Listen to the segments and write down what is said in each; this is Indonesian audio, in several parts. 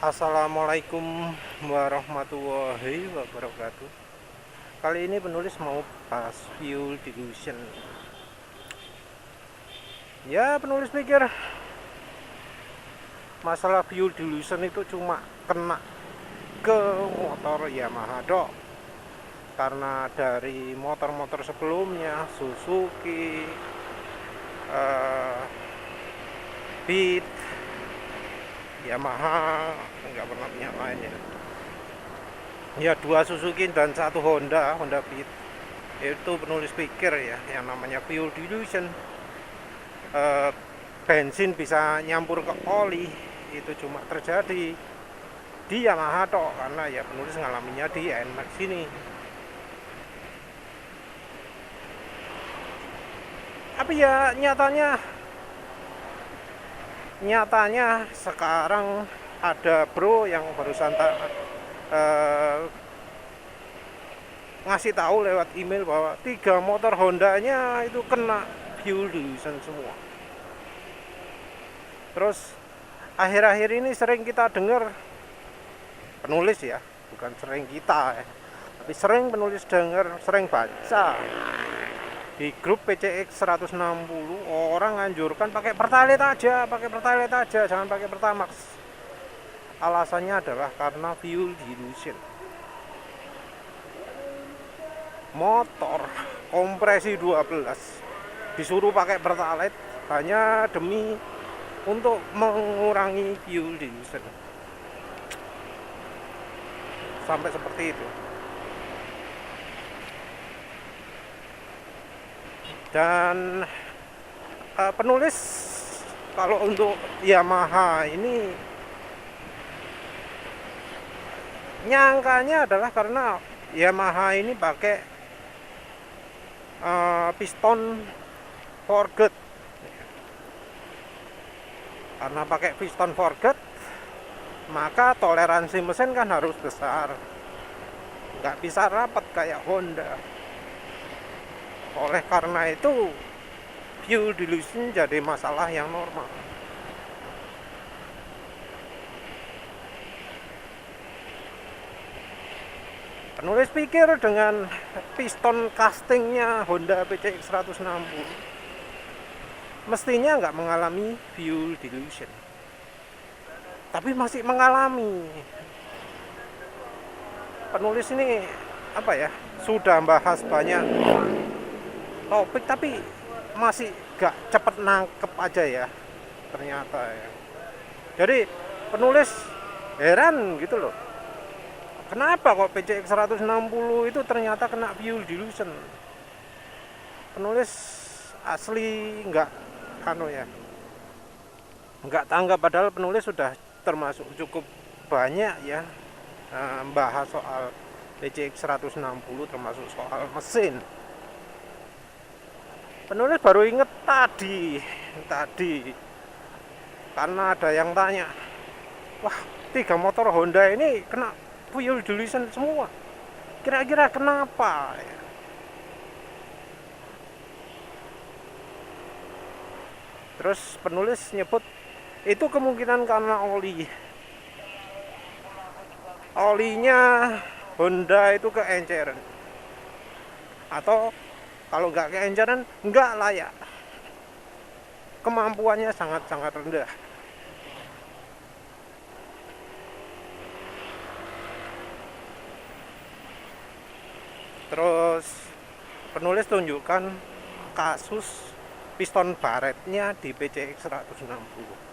Assalamualaikum warahmatullahi wabarakatuh. Kali ini penulis mau bahas fuel dilution. Ya, penulis pikir masalah fuel dilution itu cuma kena ke motor Yamaha dok. Karena dari motor-motor sebelumnya Suzuki, Beat, Yamaha nggak pernah punya lainnya. Ya, dua Suzuki dan satu Honda Beat. Itu penulis pikir ya, yang namanya fuel dilution, eh, bensin bisa nyampur ke oli, itu cuma terjadi di Yamaha tok, karena ya penulis ngalaminya di NMAX sini. Tapi ya nyatanya sekarang ada bro yang barusan ngasih tahu lewat email bahwa 3 motor Hondanya itu kena fuel dilution semua. Terus akhir-akhir ini sering kita dengar, penulis ya, bukan sering kita ya, tapi sering penulis dengar, sering baca di grup PCX 160 orang anjurkan pakai Pertalite aja, jangan pakai Pertamax. Alasannya adalah karena fuel dilution. Motor kompresi 12 disuruh pakai Pertalite hanya demi untuk mengurangi fuel dilution. Sampai seperti itu. Dan penulis kalau untuk Yamaha ini nyangkanya adalah karena Yamaha ini pakai piston forget. Karena pakai piston forget, maka toleransi mesin kan harus besar, nggak bisa rapat kayak Honda. Oleh karena itu fuel dilution jadi masalah yang normal. Penulis pikir dengan piston castingnya Honda PCX 160 mestinya nggak mengalami fuel dilution, tapi masih mengalami. Penulis ini apa ya, sudah bahas banyak topik tapi masih gak cepet nangkep aja ya ternyata ya. Jadi penulis heran gitu loh, kenapa kok PCX 160 itu ternyata kena fuel dilution. Penulis asli nggak nggak tanggap, padahal penulis sudah termasuk cukup banyak ya bahas soal PCX 160, termasuk soal mesin. Penulis baru inget tadi karena ada yang tanya, wah 3 motor Honda ini kena fuel dilution semua, kira-kira kenapa? Terus penulis nyebut itu kemungkinan karena olinya Honda itu keenceran, atau kalau nggak keenceran nggak layak, kemampuannya sangat-sangat rendah. Terus penulis tunjukkan kasus piston baretnya di PCX 160.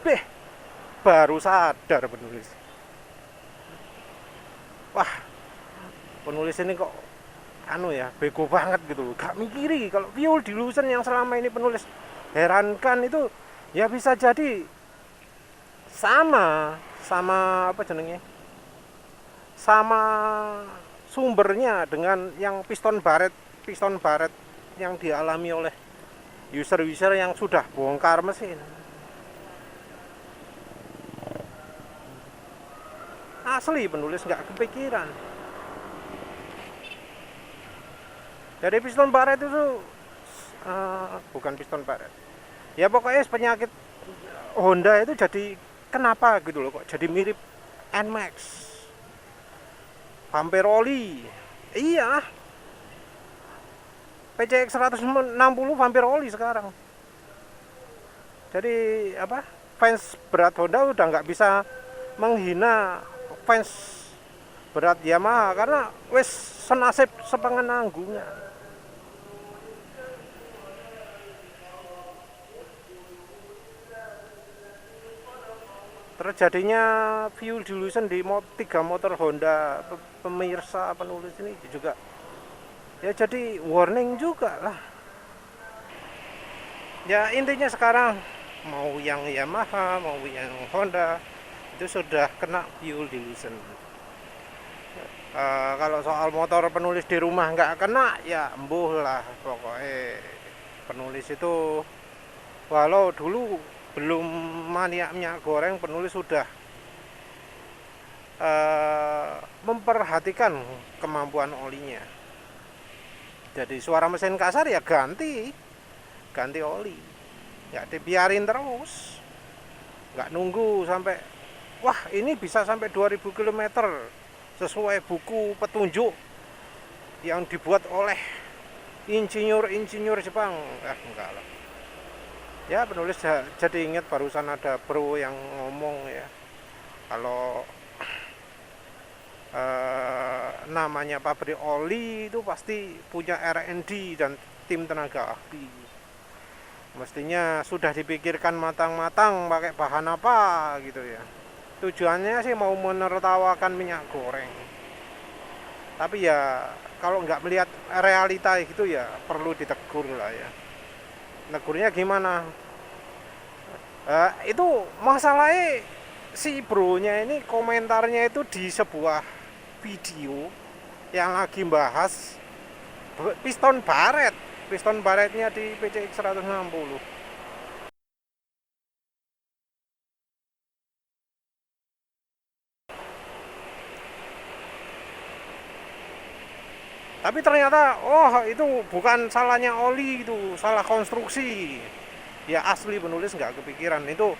Beh, baru sadar penulis. Wah, penulis ini kok bego banget gitu loh, gak mikiri kalau fuel dilution yang selama ini penulis herankan itu ya bisa jadi sama apa jenenge, sama sumbernya dengan yang piston baret yang dialami oleh user yang sudah bongkar mesin. Asli penulis nggak kepikiran. Jadi piston baret itu bukan piston baret. Ya pokoknya penyakit Honda itu jadi kenapa gitu loh, kok jadi mirip NMAX. Bumper oli. Iya. PCX 160 bumper oli sekarang. Jadi apa? Fans berat Honda udah nggak bisa menghina fans berat Yamaha karena wis senasib sepengenanggungnya. Terjadinya fuel dilution di 3 motor Honda pemirsa penulis ini juga ya jadi warning juga lah. Ya intinya sekarang mau yang Yamaha mau yang Honda itu sudah kena fuel dilution. Kalau soal motor penulis di rumah nggak kena ya embuh lah, pokoknya penulis itu walau dulu belum mania minyak goreng, penulis sudah memperhatikan kemampuan olinya. Jadi suara mesin kasar ya ganti oli, nggak dibiarin terus, nggak nunggu sampai wah ini bisa sampai 2000 km sesuai buku petunjuk yang dibuat oleh insinyur Jepang. Enggak lah. Ya penulis jadi ingat barusan ada bro yang ngomong ya, kalau namanya pabrik oli itu pasti punya R&D dan tim tenaga ahli. Mestinya sudah dipikirkan matang-matang pakai bahan apa gitu ya. Tujuannya sih mau menertawakan minyak goreng. Tapi ya kalau nggak melihat realita gitu ya perlu ditegur lah ya. Negurnya gimana? Itu masalahnya si bronya ini komentarnya itu di sebuah video yang lagi bahas piston baretnya di PCX 160. Tapi ternyata itu bukan salahnya oli, itu salah konstruksi. Ya asli penulis nggak kepikiran itu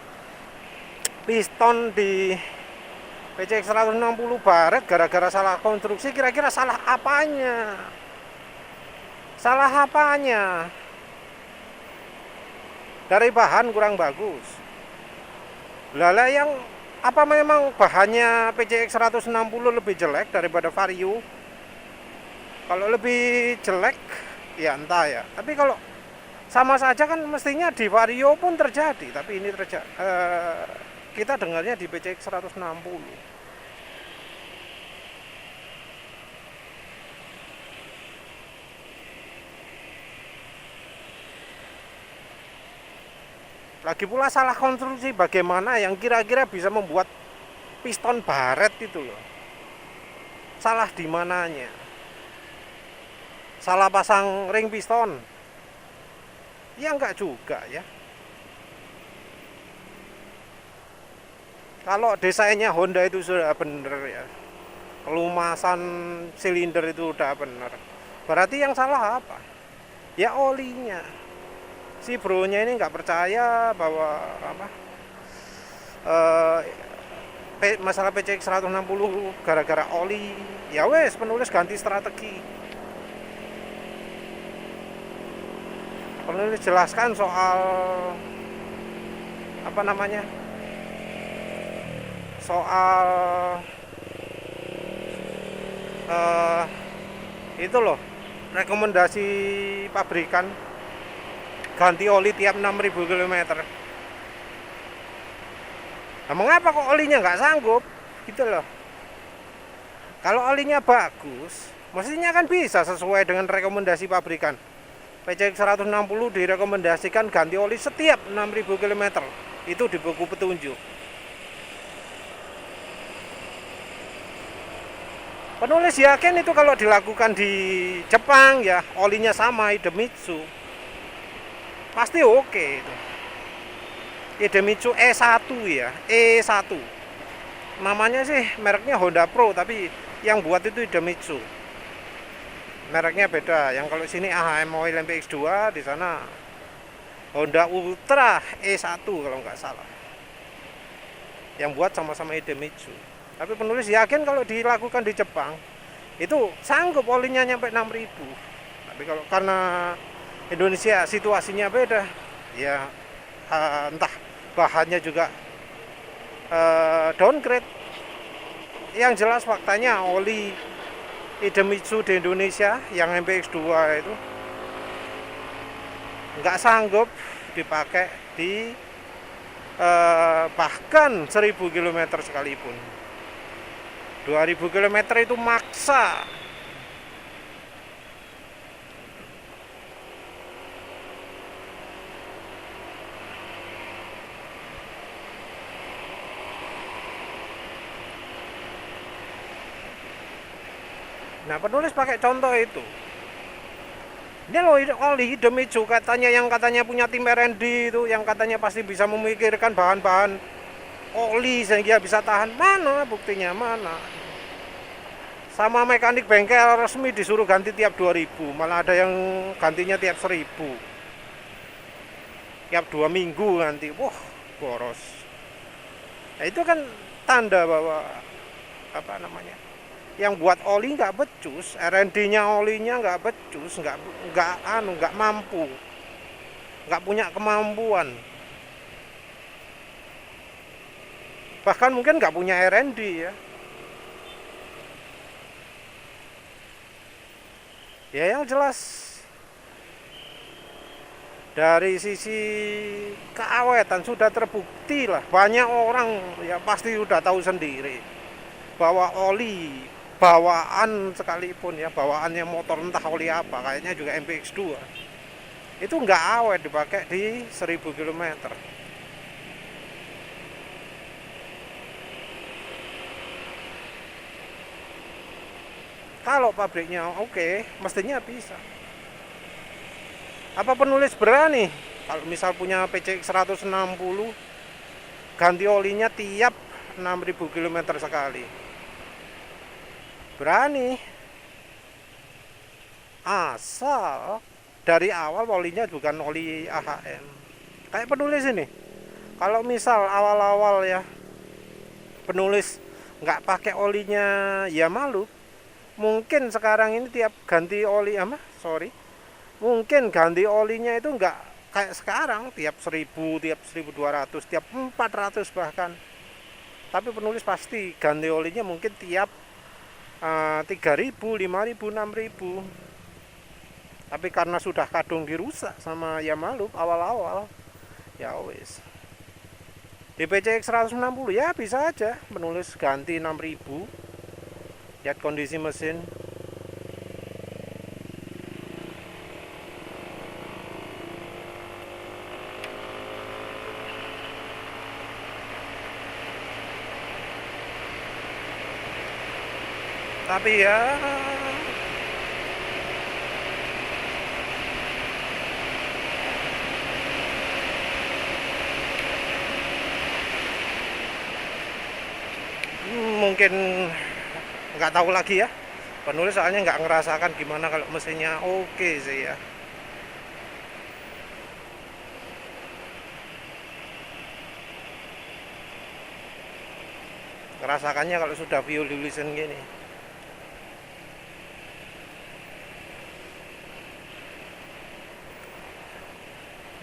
piston di PCX 160 baret gara-gara salah konstruksi. Kira-kira salah apanya? Dari bahan kurang bagus. Lala yang apa memang bahannya PCX 160 lebih jelek daripada Vario? Kalau lebih jelek ya entah ya. Tapi kalau sama saja kan mestinya di Vario pun terjadi. Tapi ini kita dengarnya di PCX 160. Lagi pula salah konstruksi bagaimana yang kira-kira bisa membuat piston baret itu loh. Salah di mananya? Salah pasang ring piston? Ya enggak juga ya. Kalau desainnya Honda itu sudah bener ya, pelumasan silinder itu udah bener, berarti yang salah apa? Ya olinya. Si bronya ini nggak percaya bahwa masalah PCX 160 gara-gara oli. Ya wes penulis ganti strategi. Penulis jelaskan soal soal itu loh, rekomendasi pabrikan ganti oli tiap 6.000 km. Nah, mengapa kok olinya nggak sanggup gitu loh? Kalau olinya bagus mestinya kan bisa sesuai dengan rekomendasi pabrikan. PCX 160 direkomendasikan ganti oli setiap 6.000 km. Itu di buku petunjuk. Penulis yakin itu kalau dilakukan di Jepang ya, olinya sama Idemitsu, pasti oke itu. Idemitsu E1 ya, E1. Namanya sih mereknya Honda Pro, tapi yang buat itu Idemitsu. Mereknya beda. Yang kalau sini AHM Oil MPX2, di sana Honda Ultra E1 kalau nggak salah. Yang buat sama-sama Idemitsu. Tapi penulis yakin kalau dilakukan di Jepang itu sanggup olinya nyampe 6.000. Tapi kalau karena Indonesia situasinya beda, ya entah bahannya juga downgrade. Yang jelas faktanya oli Idemitsu di Indonesia yang MPX2 itu nggak sanggup dipakai di bahkan 1000 km sekalipun. 2000 km itu maksa. Nah, penulis pakai contoh itu. Ini loh oli Idemitsu katanya, yang katanya punya tim R&D itu, yang katanya pasti bisa memikirkan bahan-bahan oli sehingga bisa tahan. Mana buktinya, mana? Sama mekanik bengkel resmi disuruh ganti tiap 2000, malah ada yang gantinya tiap 1000, tiap 2 minggu ganti. Wah, boros. Nah, itu kan tanda bahwa apa namanya, yang buat oli nggak becus, R&D-nya olinya nggak becus, nggak mampu, nggak punya kemampuan, bahkan mungkin nggak punya R&D ya. Ya yang jelas dari sisi keawetan sudah terbukti lah, banyak orang ya pasti sudah tahu sendiri bahwa oli bawaan sekalipun ya, bawaannya motor entah oli apa, kayaknya juga MPX2 itu nggak awet dipakai di 1000 km. Kalau pabriknya oke, mestinya bisa. Apa penulis berani kalau misal punya PCX 160 ganti olinya tiap 6000 km sekali? Berani, asal dari awal olinya bukan oli AHM. Kayak penulis ini, kalau misal awal-awal ya penulis nggak pakai olinya ya malu, mungkin sekarang ini tiap ganti oli mungkin ganti olinya itu nggak kayak sekarang tiap 1000, tiap 1200, tiap 400 bahkan. Tapi penulis pasti ganti olinya mungkin tiap 3000, 5000, 6000. Tapi karena sudah kadung dirusak sama Yamalup awal-awal, ya wis. Di PCX 160 ya bisa aja penulis ganti 6000. Lihat kondisi mesin. Tapi ya mungkin nggak tahu lagi ya, penulis soalnya nggak ngerasakan gimana kalau mesinnya oke sih ya. Ngerasakannya kalau sudah fuel dilution gini.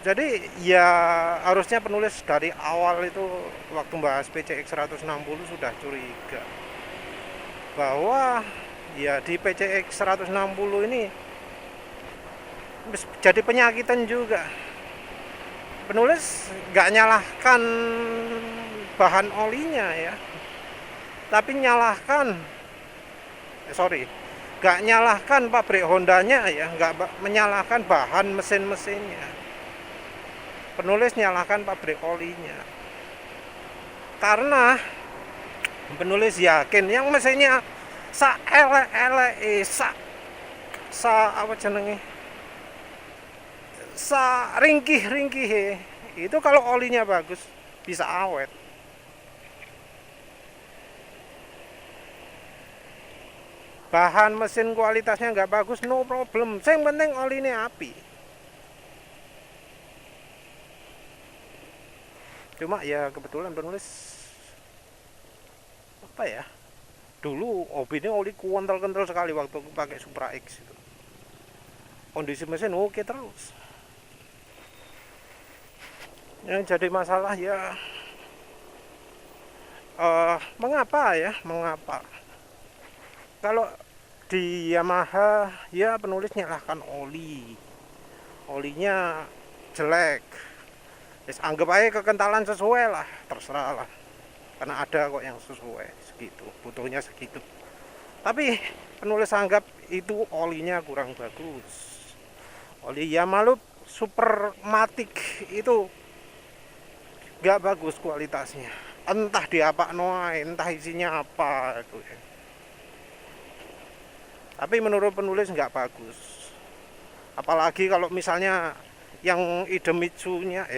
Jadi ya harusnya penulis dari awal itu waktu bahas PCX 160 sudah curiga bahwa ya di PCX 160 ini jadi penyakitan juga. Penulis nggak nyalahkan bahan olinya ya, tapi nyalahkan Nggak nyalahkan pabrik Hondanya ya, nggak menyalahkan bahan mesin-mesinnya. Penulis nyalahkan pabrik olinya. Karena penulis yakin yang mesinnya sa elek-elek sa apa jenenge? Sa ringkih-ringkih itu kalau olinya bagus bisa awet. Bahan mesin kualitasnya nggak bagus, no problem. Yang penting olinya api. Cuma ya kebetulan penulis apa ya? Dulu hobinya oli kental-kental sekali waktu pakai Supra X itu. Kondisi mesin oke terus. Yang jadi masalah ya mengapa ya? Mengapa? Kalau di Yamaha ya penulis nyalahkan olinya jelek, anggap aja kekentalan sesuai lah, terserah lah, karena ada kok yang sesuai segitu, butuhnya segitu. Tapi penulis anggap itu olinya kurang bagus. Oli Yamaha Supermatic itu nggak bagus kualitasnya, entah diapa noai, entah isinya apa itu ya. Tapi menurut penulis nggak bagus. Apalagi kalau misalnya yang Idemitsu-nya,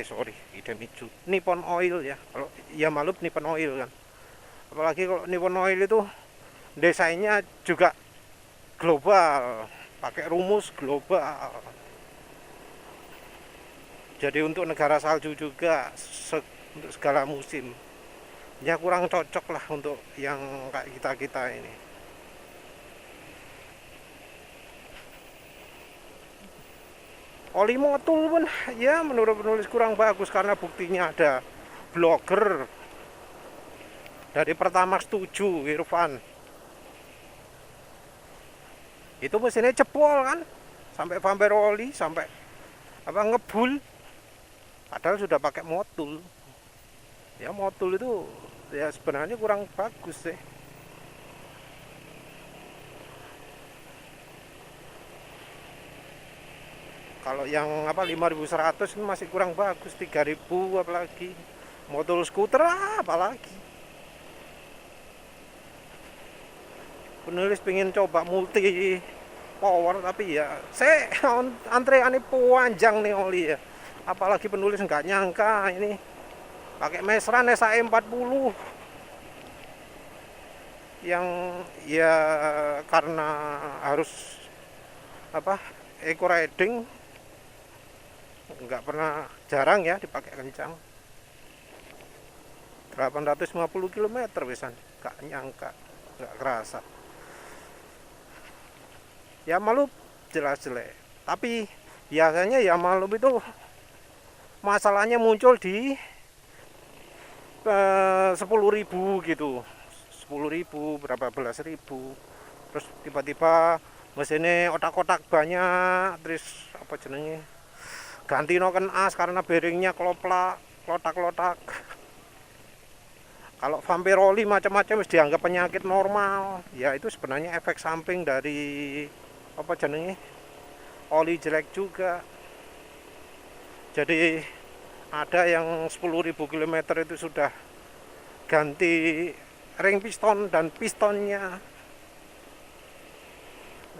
Nippon Oil ya. Kalau Yamaha Nippon Oil kan. Apalagi kalau Nippon Oil itu desainnya juga global, pakai rumus global. Jadi untuk negara salju juga, untuk segala musim. Ya kurang cocok lah untuk yang kayak kita-kita ini. Oli motul pun ya menurut penulis kurang bagus karena buktinya ada blogger dari Pertamax 7 Irfan. Itu mesinnya jebol kan, sampai bumper oli, sampai apa ngebul. Padahal sudah pakai motul. Ya motul itu ya sebenarnya kurang bagus sih. Kalau yang apa 5100 ini masih kurang bagus, 3000 apalagi. Motor skuter apalagi. Penulis pengen coba multi power tapi ya saya antreannya panjang nih oli ya. Apalagi penulis nggak nyangka ini pakai Mesran SAE 40 yang ya karena harus apa eco riding, nggak pernah, jarang ya dipakai kencang, 850 km besan, nggak nyangka, nggak kerasa. Ya malu jelas jelek, tapi biasanya ya malu itu masalahnya muncul di 10.000 gitu, 10.000 berapa belas ribu, terus tiba-tiba mesinnya otak-otak banyak, terus apa jenenge ganti noken as karena bearingnya klotak-klotak. Kalau vampir oli macam-macam dianggap penyakit normal, ya itu sebenarnya efek samping dari apa jenenge oli jelek juga. Jadi ada yang 10.000 km itu sudah ganti ring piston dan pistonnya.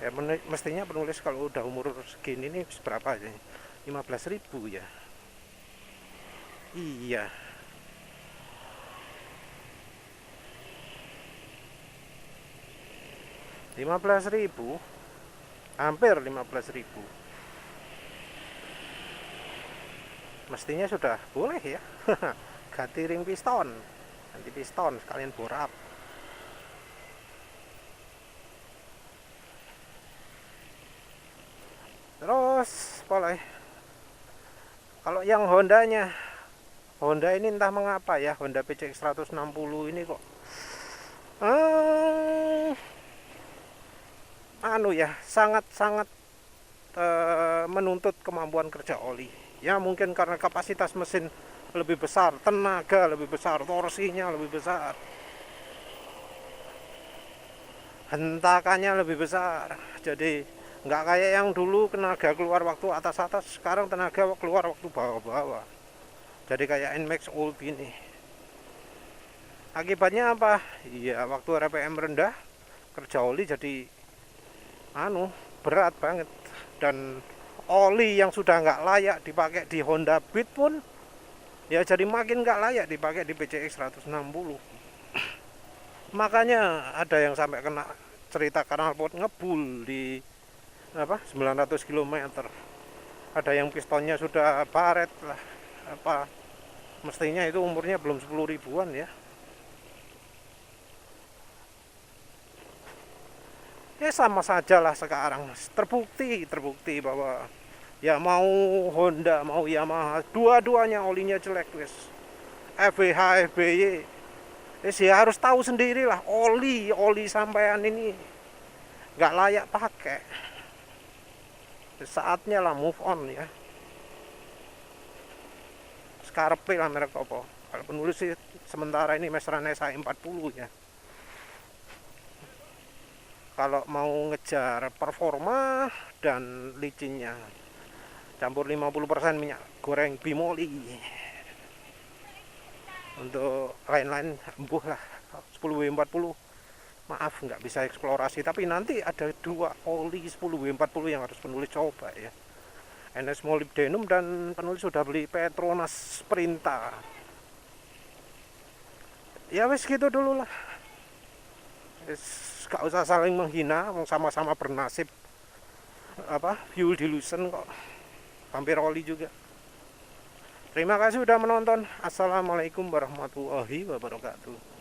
Ya mestinya penulis kalau udah umur segini nih berapa aja? 15.000 ya. Iya. $15.000, hampir 15.000. Mestinya sudah boleh ya. Ganti ring piston, ganti piston sekalian bore up. Terus boleh. Kalau yang Honda ini entah mengapa ya, Honda PCX 160 ini kok sangat-sangat menuntut kemampuan kerja oli. Ya mungkin karena kapasitas mesin lebih besar, tenaga lebih besar, torsinya lebih besar. hentakannya lebih besar. Jadi nggak kayak yang dulu tenaga keluar waktu atas-atas, sekarang tenaga keluar waktu bawah-bawah. Jadi kayak Nmax Old ini. Akibatnya apa? Iya, waktu RPM rendah, kerja oli jadi berat banget. Dan oli yang sudah nggak layak dipakai di Honda Beat pun ya jadi makin nggak layak dipakai di PCX 160. Makanya ada yang sampai kena cerita knalpot ngebul di 900 km. Ada yang pistonnya sudah baret lah, mestinya itu umurnya belum 10 ribuan ya. Ya sama saja lah sekarang, terbukti bahwa ya mau Honda mau Yamaha dua-duanya olinya jelek wes. FBH FBY ya harus tahu sendirilah, oli sampean ini nggak layak pakai. Saatnya lah move on ya. Scarpe lah merek apa. Kalau penulis sih sementara ini Mesrane SAE 40 ya. Kalau mau ngejar performa dan licinnya, campur 50% minyak goreng bimoli. Untuk lain-lain embuh lah 10W40. Maaf nggak bisa eksplorasi, tapi nanti ada 2 oli 10W40 yang harus penulis coba ya. NS molybdenum dan penulis sudah beli Petronas Sprinta. Ya wes gitu dulu lah. Gak usah saling menghina, sama-sama bernasib fuel dilution kok, hampir oli juga. Terima kasih sudah menonton. Assalamualaikum warahmatullahi wabarakatuh.